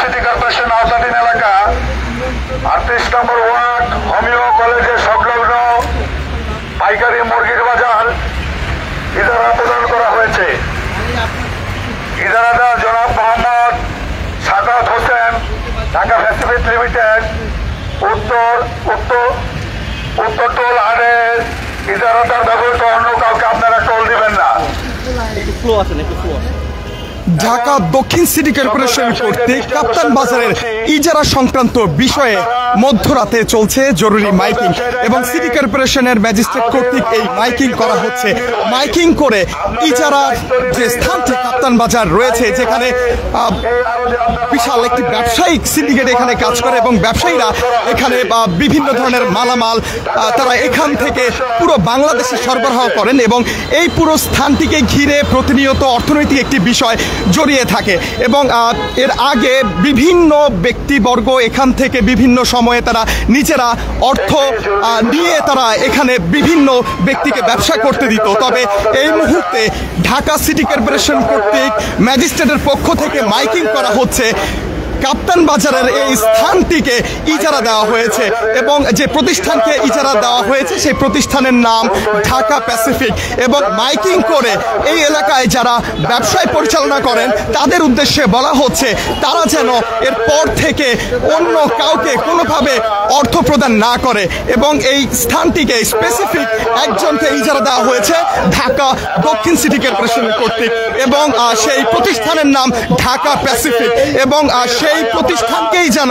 City corporation আওতাধীন এলাকা 38 নম্বর word homeo কলেজের সংলগ্ন পাইকারি মুরগির বাজার ইজারা প্রদান করা হয়েছে। ইজারাদার জনাব মোহাম্মদ সাকাত হোসেন, ঢাকা প্যাসিফিক লিমিটেড, উত্তর টোল আড়ের ইজারাদার ব্যবহৃত অন্য কাউকে আপনারা টোল দিবেন না। ঢাকা দক্ষিণ সিটি কর্পোরেশন কর্তৃক কাপ্তান বাজারের ইজারা সংক্রান্ত বিষয়ে মধ্যরাতে চলছে জরুরি মাইকিং এবং সিটি কর্পোরেশনের ম্যাজিস্ট্রেট কর্তৃক এই মাইকিং করা হচ্ছে। মাইকিং করে ইজারার যে স্থানটি কাপ্তান বাজার রয়েছে, যেখানে বিশাল একটি ব্যবসায়িক সিন্ডিকেট এখানে কাজ করে এবং ব্যবসায়ীরা এখানে বিভিন্ন ধরনের মালামাল তারা এখান থেকে পুরো বাংলাদেশে সরবরাহ করেন এবং এই পুরো স্থানটিকে ঘিরে প্রতিনিয়ত অর্থনৈতিক একটি বিষয় জড়িয়ে থাকে এবং এর আগে বিভিন্ন ব্যক্তিবর্গ এখান থেকে বিভিন্ন সময়ে তারা নিজেরা অর্থ নিয়ে তারা এখানে বিভিন্ন ব্যক্তিকে ব্যবসা করতে দিত। তবে এই মুহূর্তে ঢাকা সিটি কর্পোরেশন কর্তৃক ম্যাজিস্ট্রেটের পক্ষ থেকে মাইকিং করা হচ্ছে। কাপ্তান বাজারের এই স্থানটিকে ইজারা দেওয়া হয়েছে এবং যে প্রতিষ্ঠানকে ইজারা দেওয়া হয়েছে সেই প্রতিষ্ঠানের নাম ঢাকা প্যাসিফিক এবং মাইকিং করে এই এলাকায় যারা ব্যবসায় পরিচালনা করেন তাদের উদ্দেশ্যে বলা হচ্ছে তারা যেন এরপর থেকে অন্য কাউকে কোনোভাবে অর্থ প্রদান না করে এবং এই স্থানটিকে স্পেসিফিক একজনকে ইজারা দেওয়া হয়েছে ঢাকা দক্ষিণ সিটি কর্পোরেশন কর্তৃক এবং সেই প্রতিষ্ঠানের নাম ঢাকা প্যাসিফিক এবং সেই প্রতিষ্ঠানকেই যেন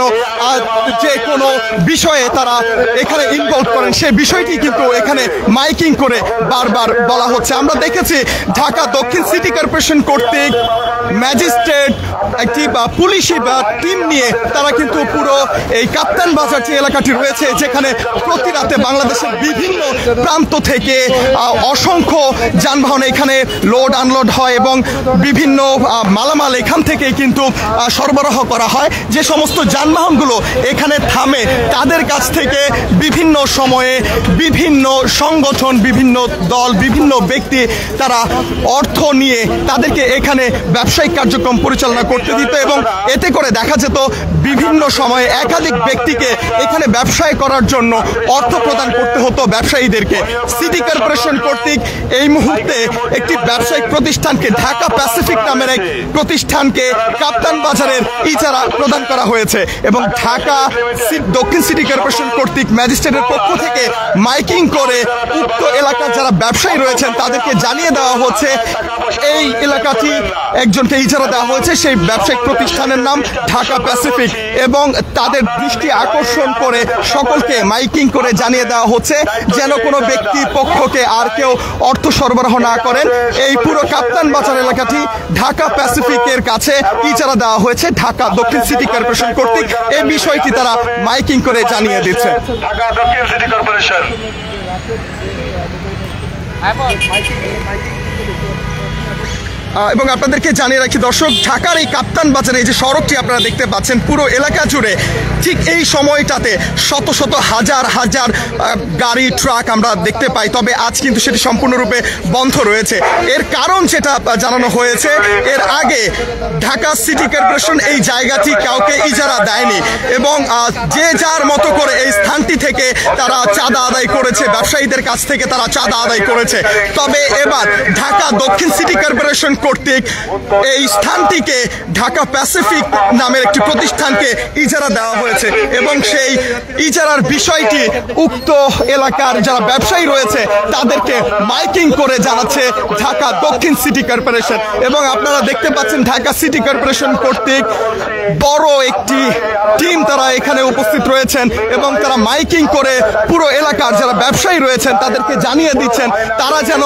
যে কোনো বিষয়ে তারা এখানে ইনভলভ করেন সেই বিষয়টি কিন্তু এখানে মাইকিং করে বারবার বলা হচ্ছে। আমরা দেখেছি ঢাকা দক্ষিণ সিটি কর্পোরেশন কর্তৃক ম্যাজিস্ট্রেট একটি পুলিশি টিম নিয়ে তারা কিন্তু পুরো এই কাপ্তান বাজার যে এলাকাটি রয়েছে, যেখানে প্রতি রাতে বাংলাদেশের বিভিন্ন প্রান্ত থেকে অসংখ্য যানবাহন এখানে লোড আনলোড হয় এবং বিভিন্ন মালামাল এখান থেকে কিন্তু সরবরাহ করা হয়। যে সমস্ত যানবাহনগুলো এখানে থামে তাদের কাছ থেকে বিভিন্ন সময়ে বিভিন্ন সংগঠন, বিভিন্ন দল, বিভিন্ন ব্যক্তি তারা অর্থ নিয়ে তাদেরকে এখানে ব্যবসায়িক কার্যক্রম পরিচালনা করতে দিত এবং এতে করে দেখা যেত বিভিন্ন সময়ে একাধিক ব্যক্তিকে এখানে ব্যবসায় করার জন্য অর্থ প্রদান করতে হতো ব্যবসায়ীদেরকে। সিটি কর্পোরেশন কর্তৃক এই মুহূর্তে একটি ব্যবসায়িক প্রতিষ্ঠানকে ঢাকা প্যাসিফিক নামের এক প্রতিষ্ঠানকে কাপ্তান বাজারের ইজারা প্রদান করা হয়েছে এবং ঢাকা দক্ষিণ সিটি কর্পোরেশন কর্তৃক ম্যাজিস্ট্রেটের পক্ষ থেকে মাইকিং করে উক্ত এলাকার যারা ব্যবসায়ী রয়েছেন তাদেরকে জানিয়ে দেওয়া হচ্ছে এই এলাকাটি একজনকে ইজারা দেওয়া হয়েছে, সেই ব্যবসায়িক প্রতিষ্ঠানের নাম ঢাকা প্যাসিফিক এবং তাদের দৃষ্টি আকর্ষণ করে সকলকে মাইকিং করে জানিয়ে দেওয়া হচ্ছে যেন কোনো ব্যক্তি পক্ষকে আর কেউ অর্থ সরবরাহ না করেন। এই পুরো কাপ্তান বাজার এলাকাটি ঢাকা প্যাসিফিকের কাছে ইজারা দেওয়া হয়েছে ঢাকা দক্ষিণ সিটি কর্পোরেশন কর্তৃক। এই বিষয়টি তারা মাইকিং করে জানিয়ে দিচ্ছে। ঢাকা দক্ষিণ সিটি কর্পোরেশন এবং আপনাদেরকে জানিয়ে রাখি দর্শক, ঢাকার এই কাপ্তান বাজারে এই যে সড়কটি আপনারা দেখতে পাচ্ছেন পুরো এলাকা জুড়ে ঠিক এই সময়টাতে শত শত হাজার হাজার গাড়ি ট্রাক আমরা দেখতে পাই, তবে আজ কিন্তু সেটি সম্পূর্ণরূপে বন্ধ রয়েছে। এর কারণ যেটা জানানো হয়েছে, এর আগে ঢাকা সিটি কর্পোরেশন এই জায়গাটি কাউকে ইজারা দেয়নি এবং যে যার মতো করে এই স্থানটি থেকে তারা চাঁদা আদায় করেছে, ব্যবসায়ীদের কাছ থেকে তারা চাঁদা আদায় করেছে। তবে এবার ঢাকা দক্ষিণ সিটি কর্পোরেশন কর্তৃক এই স্থানটিকে ঢাকা প্যাসিফিক নামের একটি প্রতিষ্ঠানকে ইজারা দেওয়া হয়েছে এবং সেই ইজারার বিষয়টি উক্ত এলাকার যারা ব্যবসায়ী রয়েছে তাদেরকে মাইকিং করে জানাচ্ছে ঢাকা দক্ষিণ সিটি কর্পোরেশন। এবং আপনারা দেখতে পাচ্ছেন ঢাকা সিটি কর্পোরেশন কর্তৃক বড় একটি টিম তারা এখানে উপস্থিত রয়েছেন এবং তারা মাইকিং করে পুরো এলাকার যারা ব্যবসায়ী রয়েছেন তাদেরকে জানিয়ে দিচ্ছেন তারা যেন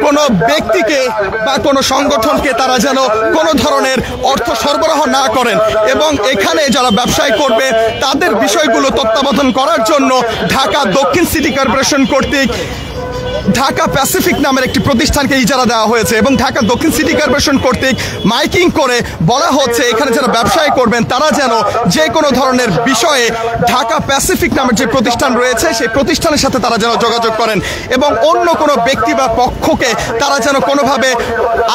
কোনো ব্যক্তিকে বা কোনো সংগঠনকে তারা যেন কোনো ধরনের অর্থ সরবরাহ না করেন এবং এখানে যারা ব্যবসায় করবে তাদের বিষয়গুলো তত্ত্বাবধান করার জন্য ঢাকা দক্ষিণ সিটি কর্পোরেশন কর্তৃক ঢাকা প্যাসিফিক নামের একটি প্রতিষ্ঠানকে ইজারা দেওয়া হয়েছে এবং ঢাকা দক্ষিণ সিটি কর্পোরেশন কর্তৃক মাইকিং করে বলা হচ্ছে এখানে যারা ব্যবসায়ী করবেন তারা যেন যে কোনো ধরনের বিষয়ে ঢাকা প্যাসিফিক নামের যে প্রতিষ্ঠান রয়েছে সেই প্রতিষ্ঠানের সাথে তারা যেন যোগাযোগ করেন এবং অন্য কোনো ব্যক্তি বা পক্ষকে তারা যেন কোনোভাবে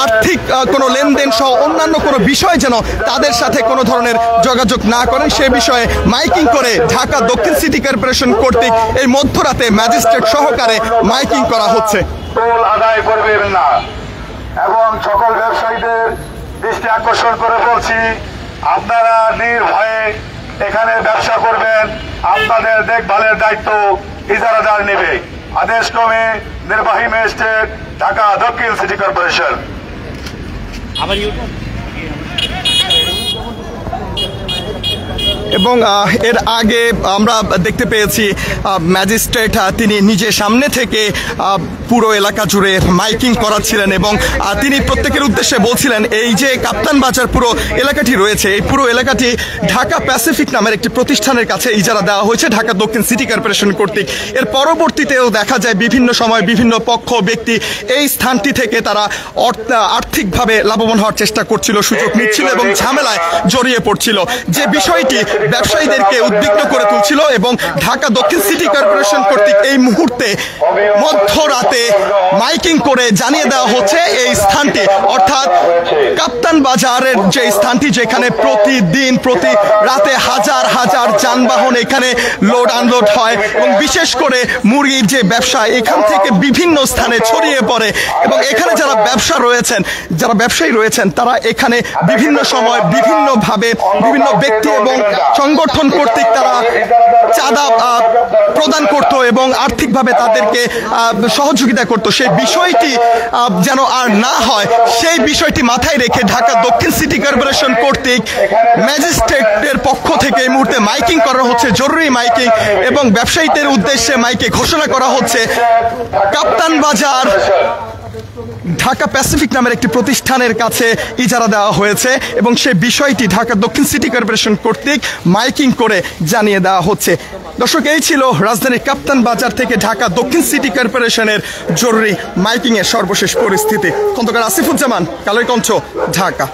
আর্থিক কোনো লেনদেন সহ অন্যান্য কোনো বিষয় যেন তাদের সাথে কোনো ধরনের যোগাযোগ না করেন সে বিষয়ে মাইকিং করে ঢাকা দক্ষিণ সিটি কর্পোরেশন কর্তৃক এই মধ্যরাতে ম্যাজিস্ট্রেট সহকারে মাইকিং করা হচ্ছে। টোল আদায় করবেন না এবং সকল ব্যবসায়ীদের দৃষ্টি আকর্ষণ করে বলছি, আপনারা নির্ভয়ে এখানে ব্যবসা করবেন, আপনাদের দেখভালের দায়িত্ব ইজারাদার নেবে। আদেশক্রমে নির্বাহী ম্যাজিস্ট্রেট ঢাকা দক্ষিণ সিটি কর্পোরেশন। এবং এর আগে আমরা দেখতে পেয়েছি ম্যাজিস্ট্রেট তিনি নিজে সামনে থেকে পুরো এলাকা জুড়ে মাইকিং করাচ্ছিলেন এবং তিনি প্রত্যেকের উদ্দেশ্যে বলছিলেন এই যে কাপ্তান বাজার পুরো এলাকাটি রয়েছে এই পুরো এলাকাটি ঢাকা প্যাসিফিক নামের একটি প্রতিষ্ঠানের কাছে ইজারা দেওয়া হয়েছে ঢাকা দক্ষিণ সিটি কর্পোরেশন কর্তৃক। এর পরবর্তীতেও দেখা যায় বিভিন্ন সময় বিভিন্ন পক্ষ ব্যক্তি এই স্থানটি থেকে তারা আর্থিকভাবে লাভবান হওয়ার চেষ্টা করছিল, সুযোগ নিচ্ছিল এবং ঝামেলায় জড়িয়ে পড়ছিল, যে বিষয়টি ব্যবসায়ীদেরকে উদ্বিগ্ন করে তুলছিল এবং ঢাকা দক্ষিণ সিটি কর্পোরেশন কর্তৃক এই মুহূর্তে মধ্যরাতে মাইকিং করে জানিয়ে দেওয়া হচ্ছে এই স্থানটি অর্থাৎ কাপ্তান বাজারের যে স্থানটি যেখানে প্রতিদিন প্রতি রাতে হাজার হাজার যানবাহন এখানে লোড আনলোড হয় এবং বিশেষ করে মুরগির যে ব্যবসা এখান থেকে বিভিন্ন স্থানে ছড়িয়ে পড়ে এবং এখানে যারা ব্যবসায়ী রয়েছেন তারা এখানে বিভিন্ন সময় বিভিন্নভাবে বিভিন্ন ব্যক্তি এবং সংগঠন কর্তৃক তারা চাঁদা প্রদান করত এবং আর্থিকভাবে তাদেরকে সহযোগিতা করত। সেই বিষয়টি যেন আর না হয় সেই বিষয়টি মাথায় রেখে ঢাকা দক্ষিণ সিটি কর্পোরেশন কর্তৃক ম্যাজিস্ট্রেটের পক্ষ থেকে এই মুহূর্তে মাইকিং করা হচ্ছে, জরুরি মাইকিং, এবং ব্যবসায়ীদের উদ্দেশ্যে মাইকে ঘোষণা করা হচ্ছে কাপ্তান বাজার ঢাকা প্যাসিফিক নামের একটি প্রতিষ্ঠানের কাছে ইজারা দেওয়া হয়েছে এবং সেই বিষয়টি ঢাকা দক্ষিণ সিটি কর্পোরেশন কর্তৃক মাইকিং করে জানিয়ে দেওয়া হচ্ছে। দর্শক, এই ছিল রাজধানীর কাপ্তান বাজার থেকে ঢাকা দক্ষিণ সিটি কর্পোরেশনের জরুরি মাইকিং এর সর্বশেষ পরিস্থিতি। খন্দকার আসিফুজ্জামান, কালের কণ্ঠ, ঢাকা।